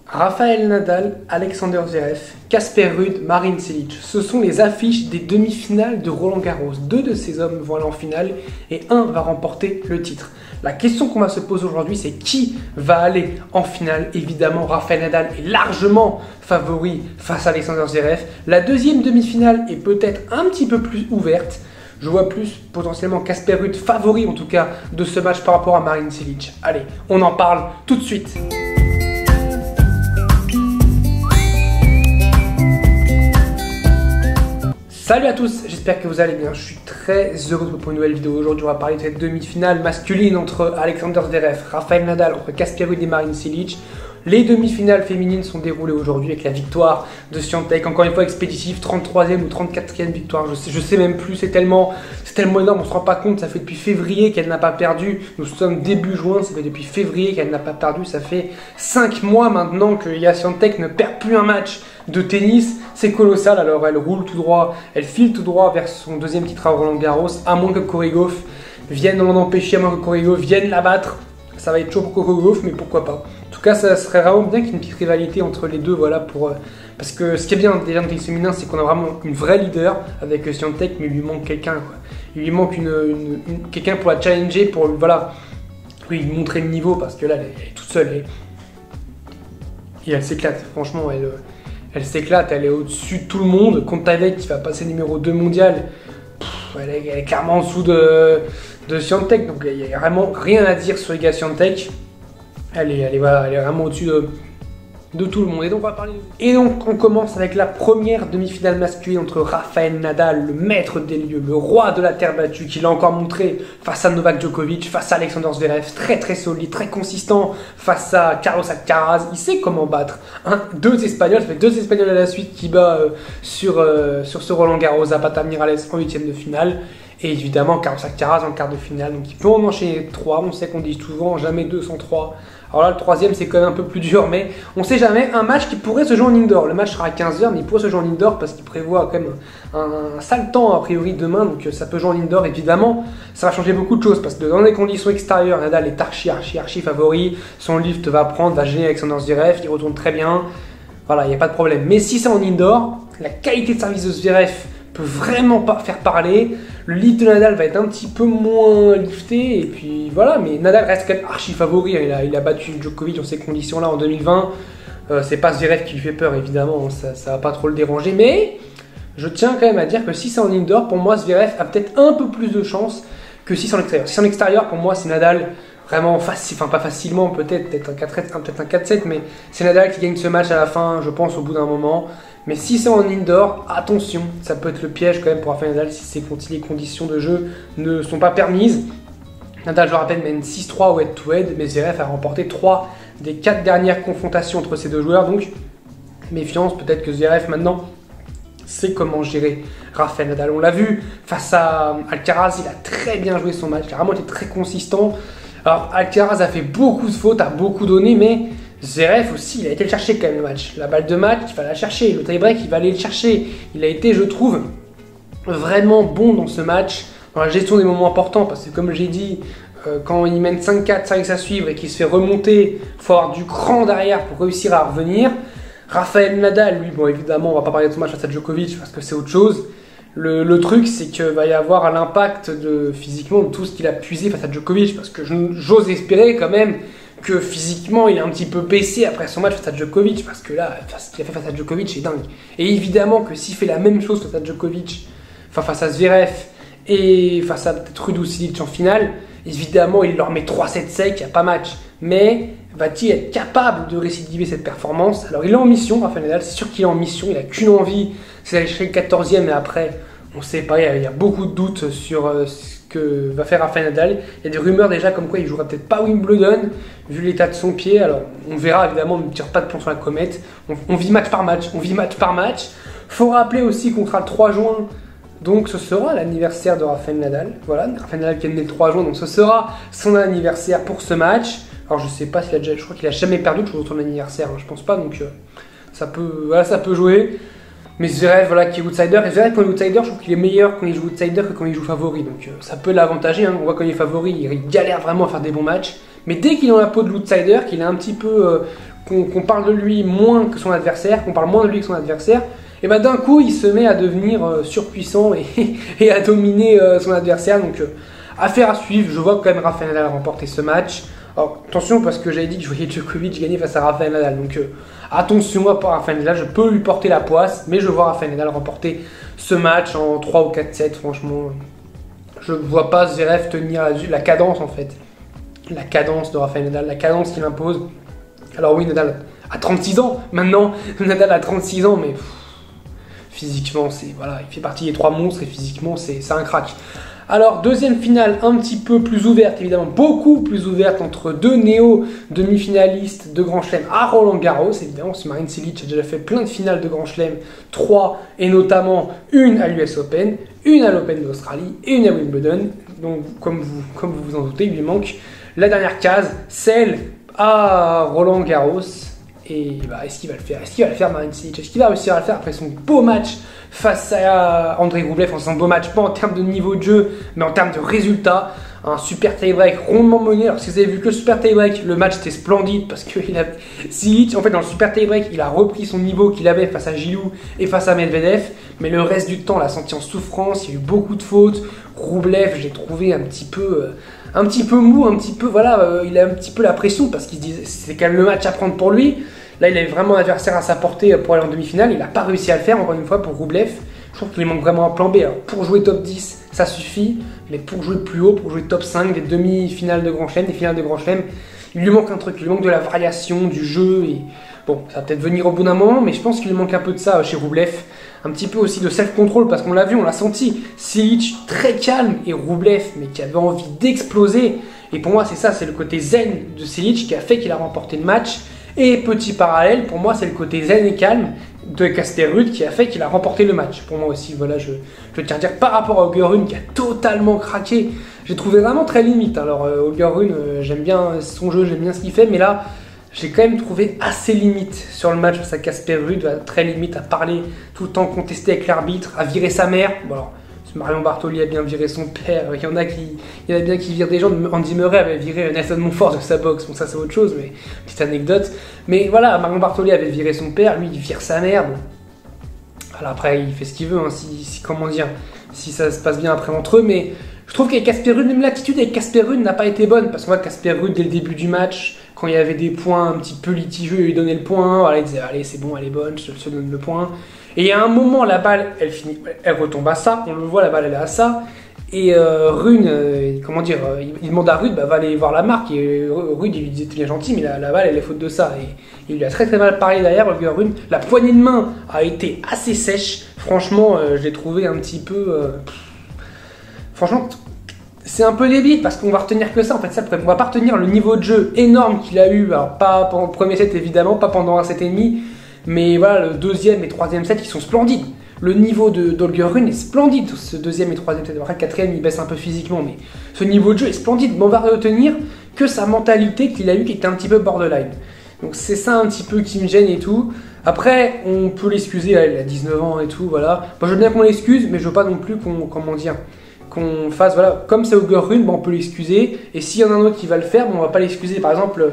Rafael Nadal, Alexander Zverev, Casper Ruud, Marin Cilic. Ce sont les affiches des demi-finales de Roland-Garros. Deux de ces hommes vont aller en finale et un va remporter le titre. La question qu'on va se poser aujourd'hui, c'est qui va aller en finale. Évidemment, Rafael Nadal est largement favori face à Alexander Zverev. La deuxième demi-finale est peut-être un petit peu plus ouverte. Je vois plus potentiellement Casper Ruud favori en tout cas de ce match par rapport à Marin Cilic. Allez, on en parle tout de suite. Salut à tous, j'espère que vous allez bien. Je suis très heureux pour une nouvelle vidéo. Aujourd'hui, on va parler de cette demi-finale masculine entre Alexander Zverev, Rafael Nadal, entre Casper Ruud et Marin Cilic. Les demi-finales féminines sont déroulées aujourd'hui avec la victoire de Swiatek, encore une fois expéditive, 33e ou 34e victoire, je sais même plus, c'est tellement énorme, on se rend pas compte, ça fait depuis février qu'elle n'a pas perdu, nous sommes début juin, ça fait depuis février qu'elle n'a pas perdu, ça fait 5 mois maintenant que Swiatek ne perd plus un match de tennis, c'est colossal. Alors elle roule tout droit, elle file tout droit vers son deuxième titre à Roland-Garros, à moins que Korigov vienne l'en empêcher, à moins que Korigov vienne la battre. Ça va être chaud pour Korigov, mais pourquoi pas. En tout cas, ça serait vraiment bien qu'il y ait une petite rivalité entre les deux, voilà, parce que ce qui est bien déjà dans le tennis féminin, c'est qu'on a vraiment une vraie leader avec Swiatek, mais il lui manque quelqu'un, quoi. Il lui manque quelqu'un pour la challenger, pour voilà, lui montrer le niveau, parce que là, elle est toute seule et elle s'éclate. Franchement, elle s'éclate, elle est au-dessus de tout le monde. Kontaveit qui va passer numéro 2 mondial, elle est clairement en dessous de Swiatek, donc il n'y a vraiment rien à dire sur Iga Swiatek. Elle est vraiment au-dessus de tout le monde. Et donc on commence avec la première demi-finale masculine entre Rafael Nadal, le maître des lieux, le roi de la terre battue, qui l'a encore montré face à Novak Djokovic, face à Alexander Zverev, très solide, très consistant, face à Carlos Alcaraz. Il sait comment battre. Deux Espagnols, ça fait 2 Espagnols à la suite qui bat sur ce Roland-Garros, Zapata Miralles en 8e de finale. Et évidemment Carlos Alcaraz en quart de finale, donc il peut en enchaîner 3, on sait qu'on dit souvent jamais 2 sans 3. Alors là le troisième c'est quand même un peu plus dur, mais on sait jamais, un match qui pourrait se jouer en indoor. Le match sera à 15h, mais il pourrait se jouer en indoor parce qu'il prévoit quand même un sale temps a priori demain, donc ça peut jouer en indoor. Évidemment ça va changer beaucoup de choses parce que dans les conditions extérieures, Nadal est archi favori, son lift va gêner Alexander Zverev, il retourne très bien, voilà, il n'y a pas de problème. Mais si c'est en indoor, la qualité de service de Zverev peut vraiment pas faire parler. Le lift de Nadal va être un petit peu moins lifté, et puis voilà, mais Nadal reste quand même archi favori, il a battu Djokovic dans ces conditions-là en 2020, c'est pas Zverev qui lui fait peur, évidemment, ça va pas trop le déranger, mais je tiens quand même à dire que si c'est en indoor, pour moi Zverev a peut-être un peu plus de chance que si c'est en extérieur. Si c'est en extérieur, pour moi c'est Nadal vraiment facile, enfin pas facilement, peut-être un 4-7, mais c'est Nadal qui gagne ce match à la fin, je pense, au bout d'un moment. Mais si c'est en indoor, attention, ça peut être le piège quand même pour Rafael Nadal si les conditions de jeu ne sont pas permises. Nadal, je le rappelle, mène 6-3 au head-to-head, mais Zverev a remporté 3 des 4 dernières confrontations entre ces deux joueurs, donc méfiance, peut-être que Zverev maintenant sait comment gérer Rafael Nadal. On l'a vu face à Alcaraz, il a très bien joué son match, il a vraiment été très consistant. Alors Alcaraz a fait beaucoup de fautes, a beaucoup donné, mais Zverev aussi, il a été le chercher quand même le match. La balle de match, il va la chercher. Le tie-break, il va aller le chercher. Il a été, je trouve, vraiment bon dans ce match, dans la gestion des moments importants. Parce que comme j'ai dit, quand il mène 5-4, 5 à suivre et qu'il se fait remonter, il faut avoir du cran derrière pour réussir à revenir. Rafael Nadal, lui, bon évidemment, on va pas parler de son match face à Djokovic parce que c'est autre chose. Le truc, c'est qu'il va y avoir l'impact physiquement de tout ce qu'il a puisé face à Djokovic. Parce que j'ose espérer quand même que physiquement il est un petit peu baissé après son match face à Djokovic, parce que là, ce qu'il a fait face à Djokovic c'est dingue. Et évidemment que s'il fait la même chose face à Djokovic, enfin face à Zverev et face à peut-être Ruud ou Cilic en finale, évidemment il leur met 3-7 secs, il n'y a pas match. Mais va-t-il être capable de récidiver cette performance? Alors il est en mission, Rafael Nadal, c'est sûr qu'il est en mission, il n'a qu'une envie, c'est d'aller chercher le 14e, et après, on ne sait pas, il y a beaucoup de doutes sur ce que va faire Rafael Nadal. Il y a des rumeurs déjà comme quoi il jouera peut-être pas Wimbledon vu l'état de son pied. Alors on verra, évidemment, on ne tire pas de plomb sur la comète. On vit match par match, Faut rappeler aussi qu'on sera le 3 juin, donc ce sera l'anniversaire de Rafael Nadal. Voilà, Rafael Nadal qui est né le 3 juin, donc ce sera son anniversaire pour ce match. Alors je sais pas s'il a déjà, je crois qu'il a jamais perdu de son anniversaire, je pense pas, donc ça peut jouer. Mais Zverev, voilà, qui est outsider. Et Zverev, quand il est outsider, je trouve qu'il est meilleur quand il joue outsider que quand il joue favori. Donc ça peut l'avantager. On voit quand il est favori, il galère vraiment à faire des bons matchs. Mais dès qu'il est dans la peau de l'outsider, qu'il est un petit peu qu'on parle de lui moins que son adversaire, qu'on parle moins de lui que son adversaire, et ben d'un coup il se met à devenir surpuissant et à dominer son adversaire. Donc affaire à suivre. Je vois quand même Rafael Nadal remporter ce match. Alors attention, parce que j'avais dit que je voyais Djokovic gagner face à Rafael Nadal, donc attention, moi pour Rafael Nadal, je peux lui porter la poisse, mais je vois Rafael Nadal remporter ce match en 3 ou 4-7. Franchement, je ne vois pas Zverev tenir la cadence en fait, la cadence de Rafael Nadal, la cadence qu'il impose. Alors oui, Nadal a 36 ans maintenant, Nadal a 36 ans, mais physiquement, voilà, il fait partie des 3 monstres et physiquement, c'est un crack. Alors, deuxième finale un petit peu plus ouverte, évidemment, beaucoup plus ouverte, entre 2 néo-demi-finalistes de Grand Chelem à Roland-Garros. Évidemment, Marin Cilic a déjà fait plein de finales de Grand Chelem, 3, et notamment une à l'US Open, une à l'Open d'Australie et une à Wimbledon. Donc, comme vous vous en doutez, il lui manque la dernière case, celle à Roland-Garros. Et bah, est-ce qu'il va le faire? Est-ce qu'il va le faire, Marin Cilic? Est-ce qu'il va réussir à le faire après son beau match face à Andrei Rublev? Enfin, son beau match, pas en termes de niveau de jeu, mais en termes de résultats. Un super tie-break rondement mené. Alors, si vous avez vu que le super tie-break, le match était splendide parce que Cilic, en fait, dans le super tie-break, il a repris son niveau qu'il avait face à Gilou et face à Medvedev. Mais le reste du temps, on l'a senti en souffrance. Il y a eu beaucoup de fautes. Rublev, j'ai trouvé un petit peu mou, un petit peu, voilà, il a un petit peu la pression parce qu'il se dit c'est quand même le match à prendre pour lui. Là, il avait vraiment un adversaire à sa portée pour aller en demi-finale. Il n'a pas réussi à le faire, encore une fois, pour Rublev. Je trouve qu'il lui manque vraiment un plan B. Alors, pour jouer top 10, ça suffit. Mais pour jouer plus haut, pour jouer top 5, des demi-finales de Grand Chelem, des finales de Grand Chelem, il lui manque un truc. Il lui manque de la variation, du jeu. Et bon, ça va peut-être venir au bout d'un moment, mais je pense qu'il lui manque un peu de ça chez Rublev. Un petit peu aussi de self-control, parce qu'on l'a vu, on l'a senti. Cilic très calme et Rublev, mais qui avait envie d'exploser. Et pour moi, c'est ça, c'est le côté zen de Cilic qui a fait qu'il a remporté le match. Et petit parallèle, pour moi, c'est le côté zen et calme de Casper Ruud qui a fait qu'il a remporté le match. Pour moi aussi, voilà, je tiens à dire par rapport à Holger Rune qui a totalement craqué. J'ai trouvé vraiment très limite. Alors, Holger Rune, j'aime bien son jeu, j'aime bien ce qu'il fait, mais là, j'ai quand même trouvé assez limite sur le match face à Casper Ruud, très limite à parler tout le temps, contester avec l'arbitre, à virer sa mère. Bon, alors, Marion Bartoli a bien viré son père, il y en a bien qui virent des gens. Andy Murray avait viré Nelson Montfort de sa boxe, bon ça c'est autre chose, mais petite anecdote. Mais voilà, Marion Bartoli avait viré son père, lui il vire sa mère. Bon. Alors après il fait ce qu'il veut, hein, comment dire, si ça se passe bien après entre eux, mais je trouve qu'avec Casper Ruud, même l'attitude avec Casper Ruud n'a pas été bonne, parce qu'on voit Casper Ruud dès le début du match, quand il y avait des points un petit peu litigieux, il lui donnait le point, voilà, il disait allez c'est bon, elle est bonne, je te donne le point. Et à un moment, la balle, elle retombe à ça, on le voit, la balle elle est à ça. Et Rune, il demande à Ruud, va aller voir la marque. Et Ruud, il lui disait t'es bien gentil, mais la balle elle est faute de ça. Et il lui a très très mal parlé derrière, Rune. La poignée de main a été assez sèche. Franchement, je l'ai trouvé un petit peu. Franchement, c'est un peu débile parce qu'on va retenir que ça. En fait, ça, on va pas retenir le niveau de jeu énorme qu'il a eu. Alors, pas pendant le premier set évidemment, pas pendant un set et demi. Mais voilà, le deuxième et troisième set qui sont splendides. Le niveau d'Holger Rune est splendide, ce deuxième et troisième set. Après, le quatrième, il baisse un peu physiquement, mais ce niveau de jeu est splendide. Mais on va retenir que sa mentalité qu'il a eue qui était un petit peu borderline. Donc c'est ça un petit peu qui me gêne et tout. Après, on peut l'excuser, il a 19 ans et tout, voilà. Moi, je veux bien qu'on l'excuse, mais je veux pas non plus qu'on fasse, voilà, comme c'est Holger Rune, on peut l'excuser. Et s'il y en a un autre qui va le faire, on va pas l'excuser. Par exemple,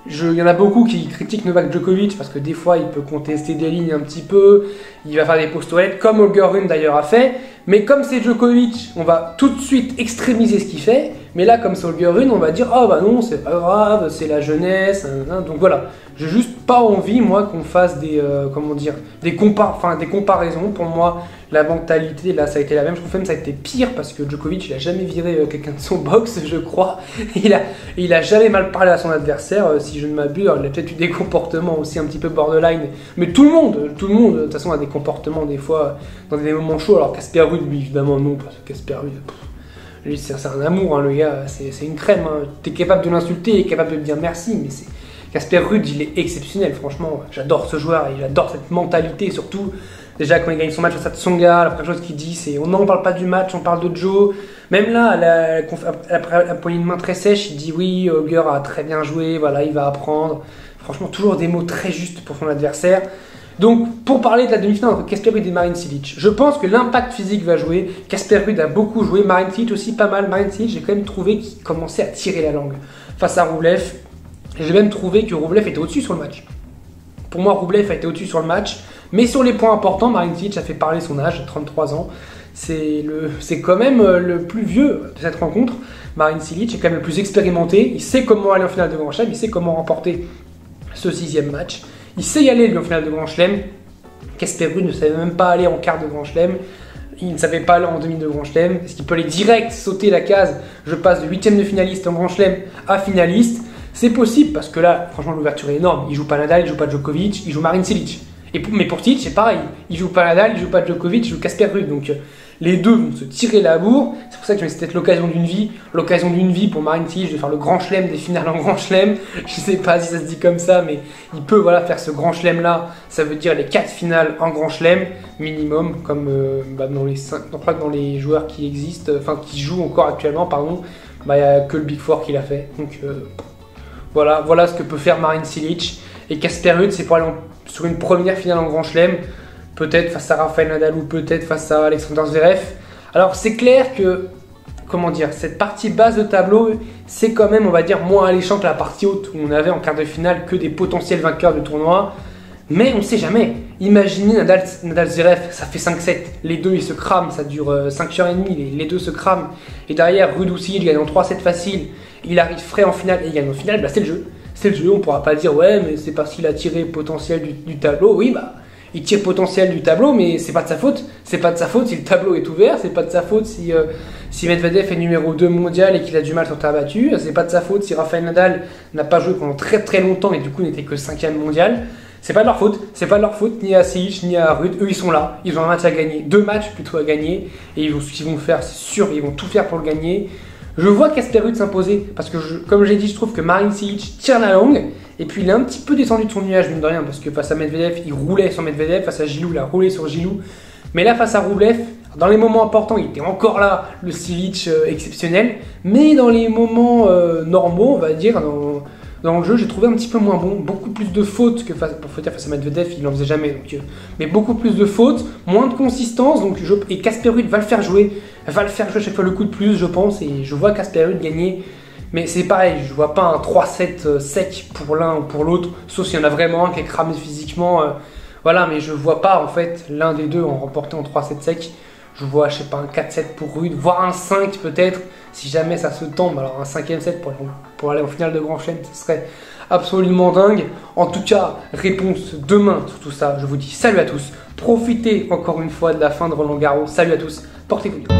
il y en a beaucoup qui critiquent Novak Djokovic parce que des fois il peut contester des lignes un petit peu, il va faire des pauses toilettes comme Holger Rune d'ailleurs a fait, mais comme c'est Djokovic, on va tout de suite extrémiser ce qu'il fait, mais là comme c'est Holger Rune, on va dire oh bah non c'est pas grave, c'est la jeunesse, donc voilà, j'ai juste pas envie moi qu'on fasse des comparaisons. Pour moi la mentalité là ça a été la même, je trouve même ça a été pire parce que Djokovic il a jamais viré quelqu'un de son box je crois, il a jamais mal parlé à son adversaire si je ne m'abuse. Alors, il a peut-être eu des comportements aussi un petit peu borderline, mais tout le monde de toute façon a des comportements des fois dans des moments chauds. Alors Casper Ruud lui évidemment non, parce que Casper Ruud lui c'est un amour hein, le gars, c'est une crème hein. T'es capable de l'insulter, il est capable de lui dire merci, mais c'est Casper Ruud il est exceptionnel franchement, j'adore ce joueur et j'adore cette mentalité surtout. Déjà, quand il gagne son match face à Tsonga, la première chose qu'il dit, c'est on n'en parle pas du match, on parle de Joe. Même là, après la poignée de main très sèche, il dit oui, Holger a très bien joué, voilà, il va apprendre. Franchement, toujours des mots très justes pour son adversaire. Donc, pour parler de la demi-finale entre Casper Ruud et Marin Cilic, je pense que l'impact physique va jouer. Casper Ruud a beaucoup joué, Marin Cilic aussi pas mal. Marin Cilic, j'ai quand même trouvé qu'il commençait à tirer la langue face à Rublev. J'ai même trouvé que Rublev était au-dessus sur le match. Pour moi, Roublev a été au-dessus sur le match. Mais sur les points importants, Marin Cilic a fait parler son âge, 33 ans. C'est quand même le plus vieux de cette rencontre. Marin Cilic est quand même le plus expérimenté. Il sait comment aller en finale de Grand Chelem. Il sait comment remporter ce 6e match. Il sait y aller, lui, en finale de Grand Chelem. Casper Ruud ne savait même pas aller en quart de Grand Chelem. Il ne savait pas aller en demi de Grand Chelem. Est-ce qu'il peut aller direct sauter la case? Je passe de 8e de finaliste en Grand Chelem à finaliste. C'est possible parce que là, franchement, l'ouverture est énorme. Il joue pas Nadal, il joue pas Djokovic, il joue Marin Cilic. Mais pour Cilic, c'est pareil. Il joue pas Nadal, il joue pas Djokovic, il joue Casper Ruud. Donc les deux vont se tirer la bourre. C'est pour ça que c'est peut-être l'occasion d'une vie. L'occasion d'une vie pour Marin Cilic de faire le Grand Chelem des finales en Grand Chelem. Je sais pas si ça se dit comme ça, mais il peut faire ce Grand Chelem là. Ça veut dire les 4 finales en Grand Chelem minimum, comme dans les 5. Je crois que dans les joueurs qui existent, qui jouent encore actuellement, pardon, il n'y a que le Big Four qui l'a fait. Donc voilà ce que peut faire Marin Cilic. Et Casper Ruud, c'est pour aller sur une première finale en Grand Chelem, peut-être face à Rafael Nadal ou peut-être face à Alexander Zverev. Alors c'est clair que, cette partie basse de tableau, c'est quand même, on va dire, moins alléchant que la partie haute où on avait en quart de finale que des potentiels vainqueurs de tournoi. Mais on ne sait jamais. Imaginez Nadal-Zverev, ça fait 5-7. Les deux, ils se crament, ça dure 5h30, les deux se crament. Et derrière, Ruud ou Cilic gagne en 3-7 facile. Il arrive frais en finale et il gagne en finale, c'est le jeu. C'est le jeu, on ne pourra pas dire ouais mais c'est parce qu'il a tiré potentiel du tableau. Oui il tire potentiel du tableau mais c'est pas de sa faute. C'est pas de sa faute si le tableau est ouvert, c'est pas de sa faute si Medvedev est numéro 2 mondial et qu'il a du mal sur terre battue. C'est pas de sa faute si Rafael Nadal n'a pas joué pendant très très longtemps et du coup n'était que 5e mondial. C'est pas de leur faute, ni à Cilic ni à Ruud. Eux ils sont là, ils ont un match à gagner, 2 matchs plutôt à gagner et ce qu'ils vont faire, c'est sûr, ils vont tout faire pour le gagner. Je vois Casper Ruud s'imposer parce que, comme j'ai dit, je trouve que Marin Cilic tire la langue et puis il est un petit peu descendu de son nuage, mine de rien, parce que face à Medvedev, il roulait sur Medvedev, face à Gilou, il a roulé sur Gilou. Mais là, face à Roublev, dans les moments importants, il était encore là, le Cilic exceptionnel, mais dans les moments normaux, on va dire, dans le jeu, j'ai trouvé un petit peu moins bon, beaucoup plus de fautes que face à Medvedev, il n'en faisait jamais, mais beaucoup plus de fautes, moins de consistance, et Casper Ruud va le faire jouer à chaque fois le coup de plus, je pense, et je vois Casper Ruud gagner, mais c'est pareil, je vois pas un 3-7 sec pour l'un ou pour l'autre, sauf s'il y en a vraiment un qui est cramé physiquement, mais je vois pas en fait l'un des deux en remporter en 3-7 sec. Je vois, je sais pas, un 4-7 pour Ruud, voire un 5 peut-être, si jamais ça se tombe. Alors un 5e set pour aller en finale de Grand Chelem, ce serait absolument dingue. En tout cas, réponse demain sur tout ça. Je vous dis salut à tous. Profitez encore une fois de la fin de Roland Garros. Salut à tous, portez-vous bien.